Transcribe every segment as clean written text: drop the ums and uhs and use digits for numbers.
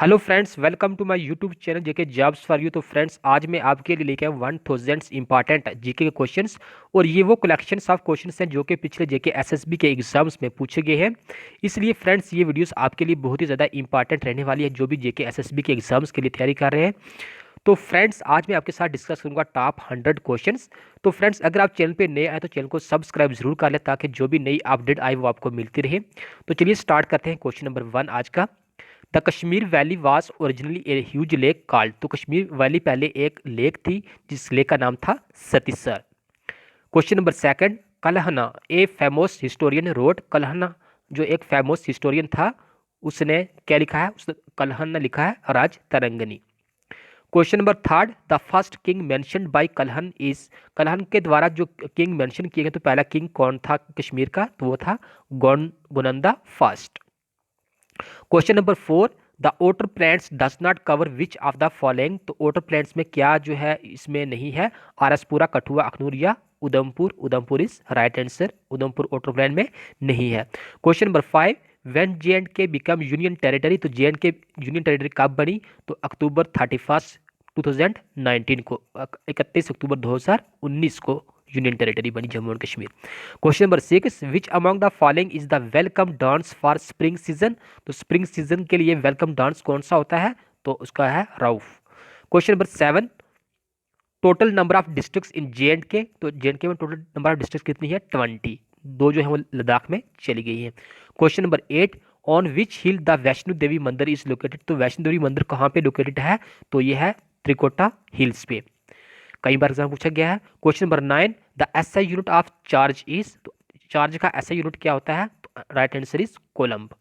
Hello friends, welcome to my YouTube channel JK jobs for you. तो friends, आज मैं आपके लिए लेके आया 1000 इंपॉर्टेंट जीके के क्वेश्चंस। और ये वो कलेक्शंस ऑफ क्वेश्चंस हैं जो कि पिछले जेके एसएसबी के एग्जाम्स में पूछे गए हैं। इसलिए फ्रेंड्स, ये वीडियोस आपके लिए बहुत ही ज़्यादा इंपॉर्टेंट रहने वाली है जो भी जेके एसएसबी के एग्जाम्स के लिए तैयारी कर रहे हैं। तो फ्रेंड्स, आज मैं आपके साथ डिस्कस करूंगा टॉप 100 क्वेश्चंस। तो फ्रेंड्स, अगर आप चैनल पे नए आए तो चैनल को सब्सक्राइब जरूर कर लें ताकि जो भी नई अपडेट आए वो आपको मिलती रहे। तो चलिए स्टार्ट करते हैं क्वेश्चन नंबर 1 आज का। The Kashmir valley was originally a huge lake called. तो कश्मीर वैली पहले एक लेक थी जिस लेक का नाम था Satisar. Question number second, Kalhana a famous historian wrote. Kalhana जो एक फेमस हिस्टोरियन था उसने क्या लिखा है? उसने कलहन लिखा है Rajatarangini. Question number third, the first king mentioned by Kalhana is. Kalhana के द्वारा जो किंग मेंशन किए गए तो पहला किंग कौन था कश्मीर का? तो वो था Gonanda first. Question number four, the outer plants does not cover which of the following. तो ओटर प्लांट्स में क्या जो है इसमें नहीं है? आरसपुरा, कठुआ, अखनूर या Udhampur. Udhampur is right answer. Udhampur ओटर प्लान में नहीं है। Question number five, when J and K become union territory. तो J and K union territory कब बनी? तो अक्टूबर 31 2019 को, 31 अक्टूबर 2019 को यूनियन टेरिटरी बनी Jammu and Kashmir. Question number six, which among the following is the welcome dance for spring season. तो spring season के लिए वेलकम डांस कौन सा होता है? तो उसका है Rauf. Question number seven, total number of districts in J and के। तो जे एंड के में टोटल नंबर ऑफ डिस्ट्रिक्ट कितनी है? 20। दो जो है वो लद्दाख में चली गई है। Question number eight, on which hill the Vaishno Devi mandir is located. तो वैष्णो देवी मंदिर कहाँ पे लोकेटेड है? तो ये है त्रिकोटा हिल्स पे। कई बार एग्जाम पूछा गया है। Question number nine, the SI unit of charge is. तो चार्ज का एसआई यूनिट क्या होता है? तो right answer is coulomb.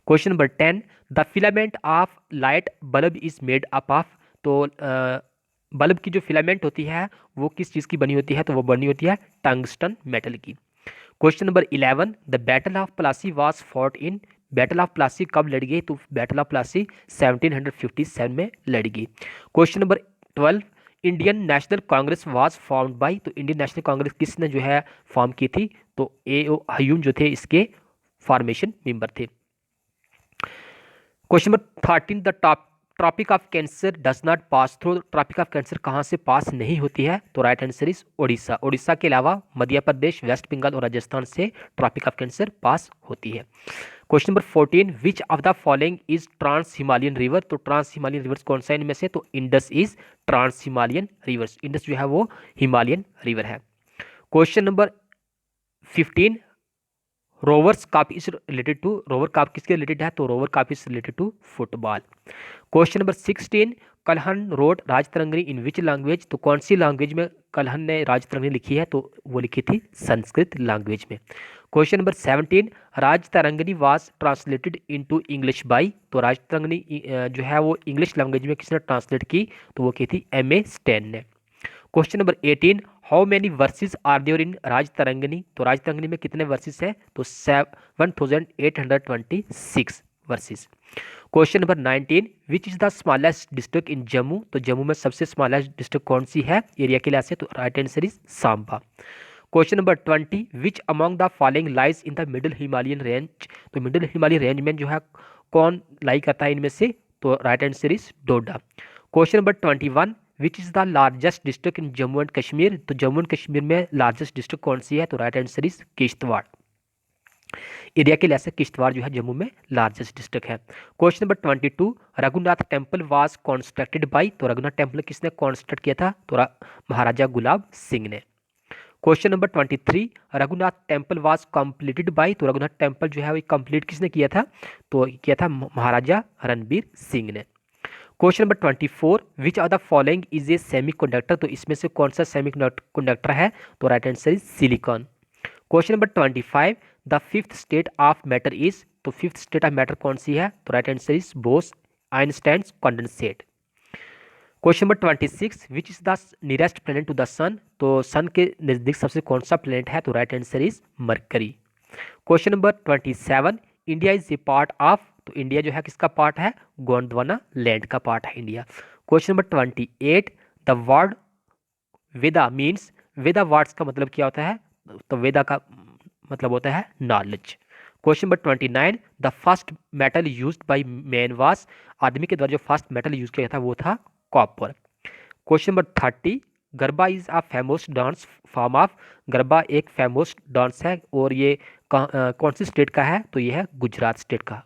Question number ten, the filament of light bulb is made up of. तो बल्ब की जो फिलामेंट होती है वो किस चीज़ की बनी होती है? तो वो बनी होती है टंगस्टन मेटल की। Question number 11, the battle of Plassey was fought in. Battle of Plassey कब लड़ी गई? तो बैटल ऑफ प्लासी 1757 में लड़ी गई। Question number 12, Indian national Congress was formed by. तो इंडियन नेशनल कांग्रेस किसने जो है फॉर्म की थी? तो ए ओ हयूम जो थे इसके फॉर्मेशन मेंबर थे। Question number 13, the top tropic of cancer does not pass through. Tropic of cancer कहाँ से पास नहीं होती है? तो right answer is Odisha. Odisha के अलावा मध्य प्रदेश, वेस्ट बंगाल और राजस्थान से ट्रॉपिक ऑफ कैंसर पास होती है। Question number 14, which of the following is trans Himalayan river. तो ट्रांस हिमालयन रिवर्स कौन सा इनमें से? तो Indus is trans Himalayan rivers. Indus जो है वो हिमालयन रिवर है। Question number 15, rovers cup is related to. Rover cup किसके रिलेटेड है? तो rover cup is related to football. Question number 16, Kalhana wrote Rajatarangini in which language. तो कौन सी लैंग्वेज में कलहन ने राजतरंगिणी लिखी है? तो वो लिखी थी संस्कृत लैंग्वेज में। Question number 17, Rajatarangini was translated into English by. तो राजतरंगिणी जो है वो इंग्लिश लैंग्वेज में किसने ट्रांसलेट की? तो वो की थी एम ए स्टेन ने। Question number 18, how many verses are there in Rajatarangini. तो राजतरंगिणी में कितने वर्सेस है? तो 7826 verses. Question number 19, which is the smallest district in Jammu. तो जम्मू में सबसे स्मॉलेस्ट डिस्ट्रिक्ट कौन सी है एरिया के लिहाज से? तो right answer is Samba. Question number 20, which among the following lies in the middle Himalayan range. तो मिडिल हिमालयन रेंज में जो है कौन लाई करता है इनमें से? तो right answer is Doda. Question number 21, which is the largest district in Jammu and Kashmir. तो जम्मू एंड कश्मीर में लार्जेस्ट डिस्ट्रिक्ट कौन सी है? तो right answer is Kishtwar. Area के लिहाज से किश्तवाड़ जो है जम्मू में लार्जेस्ट डिस्ट्रिक्ट है। Question number 22, Raghunath temple was constructed by. तो रघुनाथ टेम्पल किसने कॉन्स्ट्रक्ट किया था? तो महाराजा गुलाब सिंह ने। Question number 23, Raghunath temple was completed by. तो रघुनाथ टेम्पल जो है वो कंप्लीट किसने किया था? तो किया था महाराजा रणबीर सिंह ने। Question number 24, which are the following is a semiconductor. तो इसमें से कौन सा सेमी कंडक्टर है? तो right answer is silicon. Question number 25, the fifth state of matter is. तो फिफ्थ स्टेट ऑफ मैटर कौन सी है? तो right answer is Bose Einstein condensate. Question number 26, which is the nearest planet to the sun. तो sun के नजदीक सबसे कौन सा प्लेनेट है? तो right answer is mercury. Question number 27, India is a part of. तो इंडिया जो है किसका पार्ट है? गोंडवाना लैंड का पार्ट है India. Question number 28, the word Veda means. Veda words का मतलब क्या होता है? तो वेदा का मतलब होता है knowledge. Question number 29, the first metal used by man was, आदमी के द्वारा जो फर्स्ट मेटल यूज किया था वो था copper. Question number 30, garba is a famous dance form of, garba एक फेमस डांस है और ये कौन सी स्टेट का है, तो ये है गुजरात स्टेट का।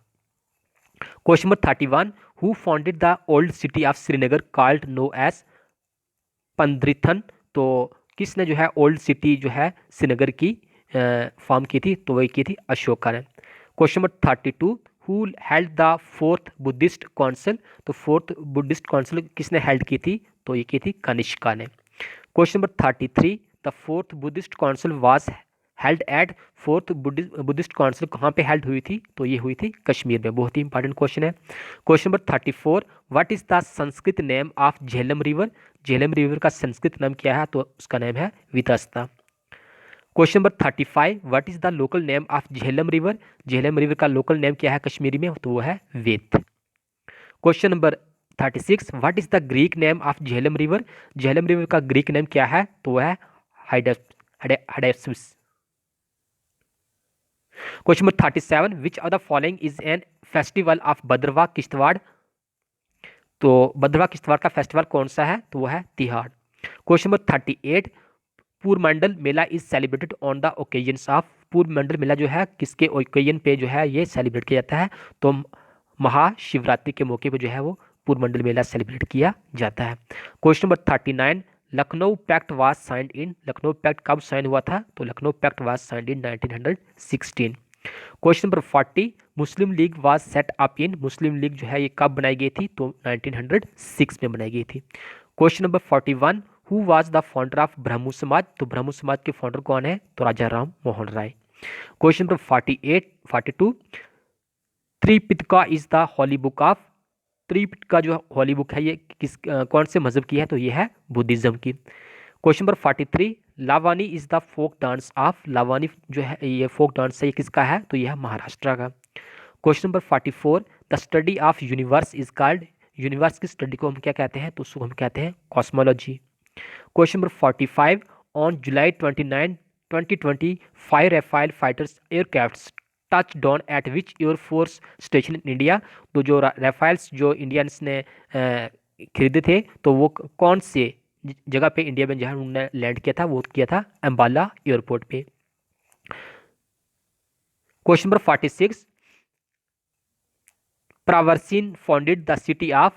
Question number 31, who founded the old city of Srinagar called known as Pandrethan, तो किसने जो है ओल्ड सिटी जो है श्रीनगर की फॉर्म की थी, तो वही की थी अशोका ने। Question number 32, who held the fourth Buddhist council, तो फोर्थ बुद्धिस्ट काउंसिल किसने हेल्ड की थी, तो ये की थी कनिष्का ने। Question number 33, the fourth Buddhist council was held at, fourth Buddhist council कहाँ पे हेल्ड हुई थी, तो ये हुई थी कश्मीर में। बहुत ही इंपॉर्टेंट क्वेश्चन है। Question number 34, what is the Sanskrit name of Jhelum river, Jhelum river का संस्कृत नाम क्या है, तो उसका नाम है Vitasta. Question number 35, what is the local name of Jhelum river, Jhelum river का लोकल नेम क्या है कश्मीरी में, तो वो है वेत। Question number 36, what is the Greek name of Jhelum river, Jhelum river का ग्रीक नेम क्या है, तो वह है हाइडेस्सुस। Question number 37, which of the following is an festival of Bhadarwah Kishtwar, तो भद्रवाह किश्तवाड़ का फेस्टिवल कौन सा है, तो वह है Tihar. Question number 38, Purmandal Mela is celebrated on the occasions of, Purmandal Mela जो है किसके ओकेजन पे जो है ये सेलिब्रेट किया जाता है, तो महाशिवरात्रि के मौके पर जो है वो पूर्वमंडल मेला सेलिब्रेट किया जाता है। Question number 39, Lucknow pact was signed in, Lucknow pact कब साइन हुआ था, तो Lucknow pact was signed in 1916। Question number 40, Muslim League was set up in, Muslim League जो है ये कब बनाई गई थी, तो 1906 में बनाई गई थी। Question number 41, who was the founder of Brahmo Samaj, तो ब्रह्मो समाज के फाउंडर कौन है, तो Raja Ram Mohan Roy. Question number 42, Tripitaka is the holy book of, Tripitaka जो हॉली बुक है ये कौन से मजहब की है, तो ये है बुद्धिज्म की। Question number 43, Lavani is the folk dance of, Lavani जो है ये फोक डांस है ये किसका है, तो यह है महाराष्ट्र का। Question number 44, the study of universe is called, universe की स्टडी को हम क्या कहते हैं, तो उसको हम कहते हैं cosmology. Question number 45, on July 29, 2020 5 Rafale fighters aircraft touch down at which air force station in India, तो जो राफेल्स जो इंडियंस ने खरीदे थे तो वो कौन से जगह पे इंडिया में जहाँ उन्होंने लैंड किया था, वो किया था अम्बाला एयरपोर्ट पे। Question number 46, Pravarsen founded the city of,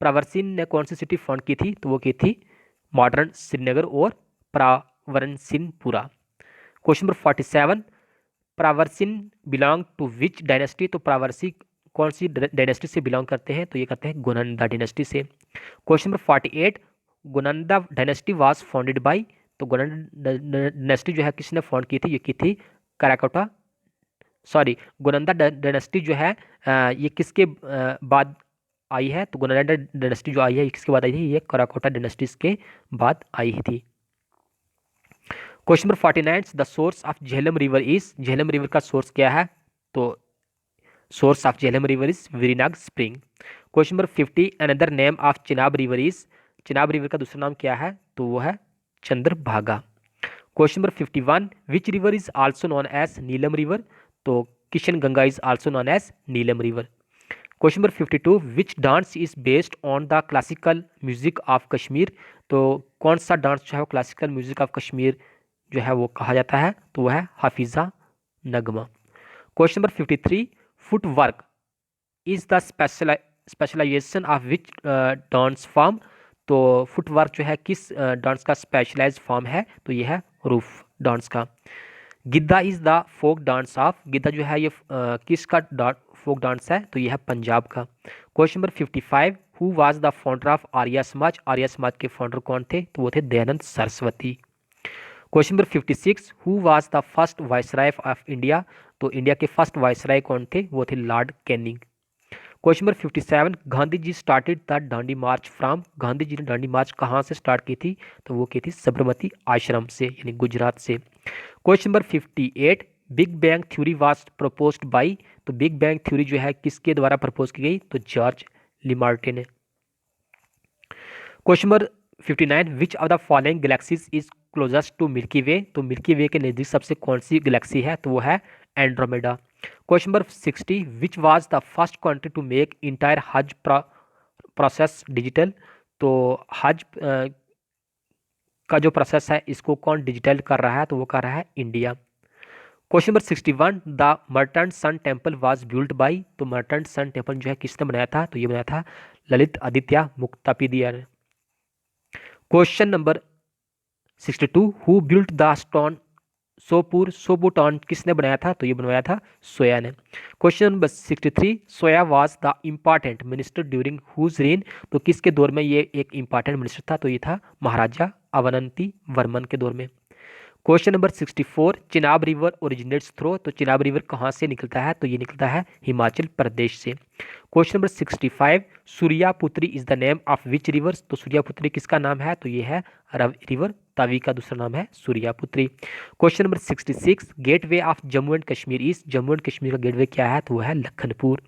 Pravarsen ने कौन सी सिटी फाउंड की थी, तो वो की थी मॉडर्न श्रीनगर और Pravarsenpura. Question number 47, Pravarsen belong to which dynasty, तो प्रावरसी कौन सी डायनेस्टी से बिलोंग करते हैं, तो ये करते हैं गोनंदा डायनेस्टी से। Question number 48, Gonanda dynasty was founded by, तो गोनंदा डायनेस्टी जो है किसने फाउंड की थी, ये की थी कराकोटा, सॉरी गोनंदा डायनेस्टी जो है ये किसके बाद आई है, तो गोनंदा डायनेस्टी जो आई है ये किसके बाद आई थी, ये कराकोटा डायनेस्टीज के बाद आई थी। Question number 49, the source of Jhelum river is, Jhelum river का सोर्स क्या है, तो source of Jhelum river is Verinag spring. Question number 50, another name of Chenab river is, Chenab river का दूसरा नाम क्या है, तो वो है Chandrabhaga. Question number 51, which river is also known as Neelum river, तो Kishan Ganga is also known as Neelum river. Question number 52, which dance is based on the classical music of Kashmir, तो कौन सा डांस जो है वो क्लासिकल म्यूजिक ऑफ कश्मीर जो है वो कहा जाता है, तो वह है Hafiza Nagma. Question number 53, footwork is the specialization of which dance form, तो फुटवर्क जो है किस डांस का स्पेशलाइज्ड फॉर्म है, तो यह है रूफ डांस का। Giddha is the folk dance of, Giddha जो है ये किसका फोक डांस है, तो यह है पंजाब का। Question number 55, who was the founder of Arya समाज, आर्या समाज के फाउंडर कौन थे, तो वो थे Dayanand Saraswati. Question number 56, who was the first viceroy of India, तो इंडिया के फर्स्ट वायसराय कौन थे, वो थे lord Canning. Question number 57, Gandhi ji started the Dandi march from, Gandhi ji ने दांडी मार्च कहाँ से स्टार्ट की थी, तो वो की थी साबरमती आश्रम से यानी गुजरात से। Question number 58, big bang theory was proposed by, तो बिग बैंग थ्योरी जो है किसके द्वारा प्रपोज की गई, तो जॉर्ज लिमार्टे ने। Question number 59, which of the following galaxies is closest to Milky Way, तो मिल्की वे के नज़दीक सबसे कौन सी गैलेक्सी है, तो वो है Andromeda. Question number 60, which was the first country to make entire Hajj process digital? तो हज का जो प्रोसेस है इसको कौन डिजिटल कर रहा है? तो वो कर रहा है India. Question number 61, the Martand sun temple was built by? तो मर्टेंट सन टेम्पल जो है किसने बनाया था? तो ये बनाया था ललित आदित्य मुक्तापिदिया ने। Question number 62, who built the stone Sopore? सोबुटॉन किसने बनाया था? तो ये बनवाया था सोया ने। Question number 63, Suyya was the important minister during whose reign? तो किसके दौर में ये एक इम्पॉर्टेंट मिनिस्टर था? तो ये था महाराजा अवंती वर्मन के दौर में। Question number 64, Chenab river originates through? तो चिनाब रिवर कहाँ से निकलता है? तो ये निकलता है हिमाचल प्रदेश से। Question number 65, Suryaputri is the name of which rivers? तो सूर्यापुत्री किसका नाम है? तो ये है रिवर तावी का दूसरा नाम है Suryaputri. Question number 66, gateway of Jammu and Kashmir is? Jammu and Kashmir का गेटवे क्या है? तो वो है Lakhanpur.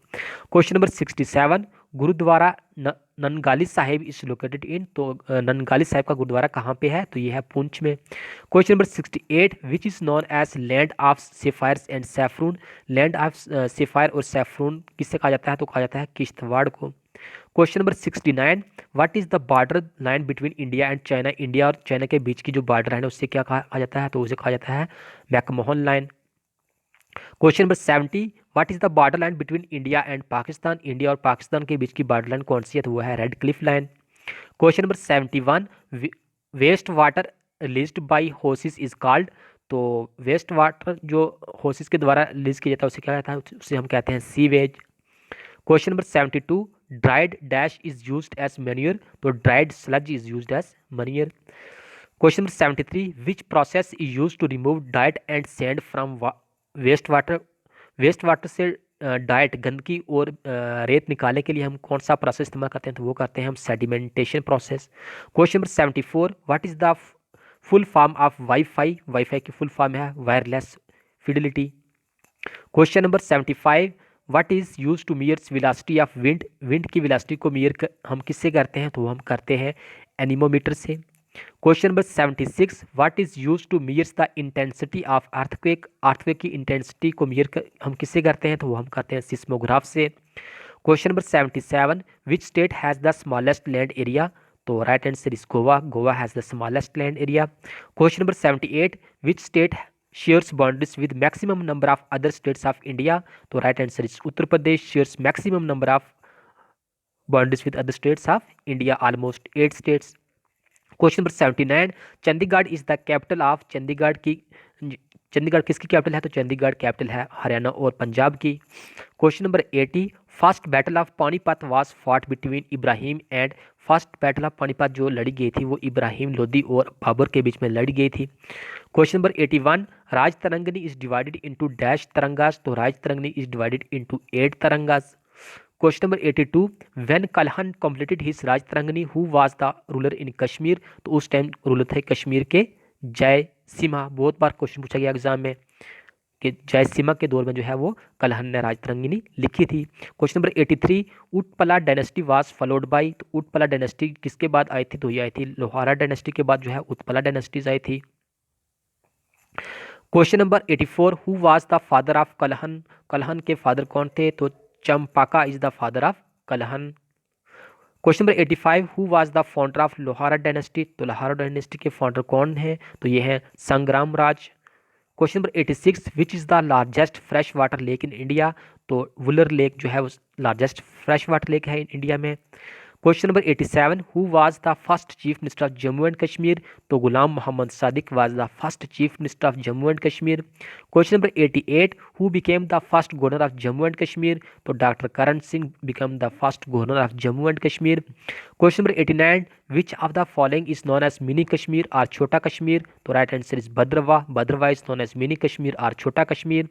Question number 67, Gurudwara Nangali Sahib is located in? तो ननगाली साहिब का गुरुद्वारा कहाँ पे है? तो ये है पुंछ में। Question number 68, which is known as land of sapphires and saffron? Land of sapphire और सैफरून किससे कहा जाता है? तो कहा जाता है किश्तवाड़ को। Question number 69, what is the border line between India and China? India और चाइना के बीच की जो बॉर्डर है उससे क्या कहा जाता है? तो उसे कहा जाता है McMahon line. Question number 70, what is the border line between India and Pakistan? India और पाकिस्तान के बीच की बॉर्डर लाइन कौन सी है? तो वो है Radcliffe line. Question number 71, waste water released by houses is called? तो वेस्ट वाटर जो होसिस के द्वारा रिलीज किया जाता है उसे क्या कहता है? उसे हम कहते हैं sewage. Question number 72, dried dash is used as manure? तो dried sludge is used as manure. Question number 73, which process is used to remove डाइट and sand from waste water? Waste water से डाइट गंदगी और रेत निकालने के लिए हम कौन सा प्रोसेस इस्तेमाल करते हैं? तो वो करते हैं हम sedimentation process. Question number 74, what is the full form of wifi? Wifi की फुल फॉर्म है wireless fidelity. Question number 75, what is use to measures velocity of wind? Wind की वेलोसिटी को मेयर हम किससे करते हैं? तो हम करते हैं एनीमोमीटर से। Question number 76, what is use to measures the intensity of earthquake? Earthquake की इंटेंसिटी को हम किससे करते हैं? तो वो हम करते हैं सिस्मोग्राफ से। Question number 77, which state has the smallest land area? तो right answer is Goa. Goa has the smallest land area. Question number 78, which state shares boundaries with maximum number of other states of India? तो right answer is Uttar Pradesh shares maximum number of boundaries with other states of India, almost 8 states. Question number 79, Chandigarh is the capital of? Chandigarh किसकी capital है? तो Chandigarh capital है हरियाणा और पंजाब की। Question number 80, first battle of Panipat was fought between Ibrahim and? First battle of Panipat जो लड़ी गई थी वो इब्राहिम लोदी और बाबर के बीच में लड़ी गई थी। Question number 81, Raj Tarangini is divided into dash Tarangas? तो Raj Tarangini is divided into 8 Tarangas. Question number 82, when Kalhan completed his Raj Tarangini who was the ruler in Kashmir? तो उस टाइम रूलर थे कश्मीर के जय सिम्हा। बहुत बार क्वेश्चन पूछा गया एग्जाम में कि जय सिम्हा के दौर में जो है वो कल्हन ने राज तरंगिनी लिखी थी। Question number 83, Utpala dynasty was followed by? तो उत्पला डायनेस्टी किसके बाद आई थी? तो ये आई थी लोहारा डायनेस्टी के बाद जो है उत्पला डायनेस्टीज आई थी। Question number 84, who was the father of Kalhan? Kalhan के फादर कौन थे? तो Champaka is the father of Kalhan. Question number 85, who was the founder of Lohara dynasty? तो लोहारा डायनेस्टी के फाउंडर कौन है? तो ये है Sangram Raj. Question number 86, which is the largest fresh water lake in India? तो वुलर लेक जो है वो लार्जेस्ट फ्रेश वाटर लेक है इंडिया में। Question number 87, who was the first chief minister of Jammu and Kashmir? तो Ghulam Mohammad Sadiq was the first chief minister of Jammu and Kashmir. Question number 88, who became the first governor of Jammu and Kashmir? तो doctor Karan Singh became the first governor of Jammu and Kashmir. Question number 89, which of the following is known as mini Kashmir और छोटा कश्मीर? तो right answer is Bhadarwah. Bhadarwah is known as mini Kashmir और छोटा Kashmir.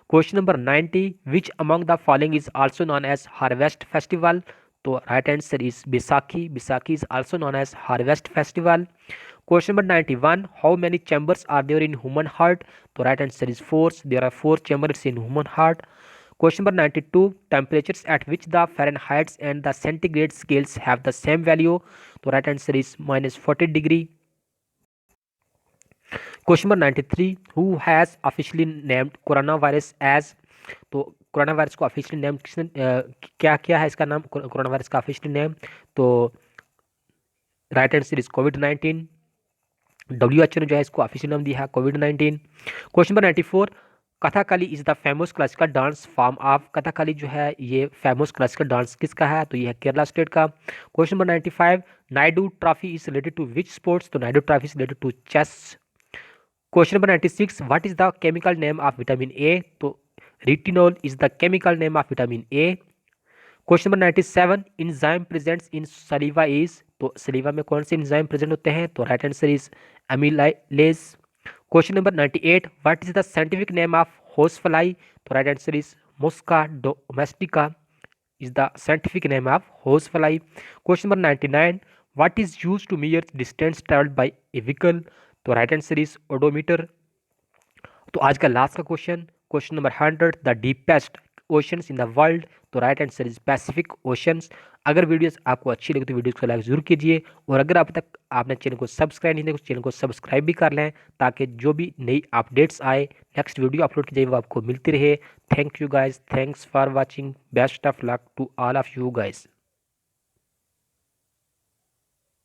Question number 90, which among the following is also known as harvest festival? तो right answer is Baisakhi. Baisakhi is also known as harvest festival. Question number 91, how many chambers are there in human heart? तो right answer is 4, there are 4 chambers in human heart. Question number 92, temperatures at which the Fahrenheit and the centigrade scales have the same value? तो right answer is -40 degree. Question number 93, who has officially named corona virus as. तो corona virus को officially name किसने क्या किया है इसका नाम corona virus का ऑफिशियली नेम? तो right answer is covid. WHO ने जो है इसको ऑफिशियल नाम दिया है कोविड-19। Question number 94, Kathakali is the famous classical dance form of. Kathakali जो है ये फेमस क्लासिकल डांस किसका है? तो ये है केरला स्टेट का। Question number 95, Naidu trophy is related to which sports? तो Naidu trophy is related to chess. Question number 96, what is the chemical name of vitamin A? तो retinol is the chemical name of vitamin A. Question number 97, enzyme presents in saliva is. तो saliva में कौन से enzyme present होते हैं? तो right answer is amylase. Question number 98, what is the scientific name of horse fly? तो right answer is musca domestica is the scientific name of horse fly. Question number 99, what is use to measure distance travelled by a vehicle? तो right answer is odometer. तो आज का last का question number 100, the deepest oceans in the world. तो right answer is Pacific oceans. अगर videos आपको अच्छी लगी तो वीडियोस को लाइक जरूर कीजिए, और अगर अब तक आपने चैनल को सब्सक्राइब नहीं किया तो चैनल को सब्सक्राइब भी कर लें, ताकि जो भी नई अपडेट्स आए, नेक्स्ट वीडियो अपलोड की जाए, वो आपको मिलती रहे। Thank you guys, thanks for watching, best of luck to all of you guys.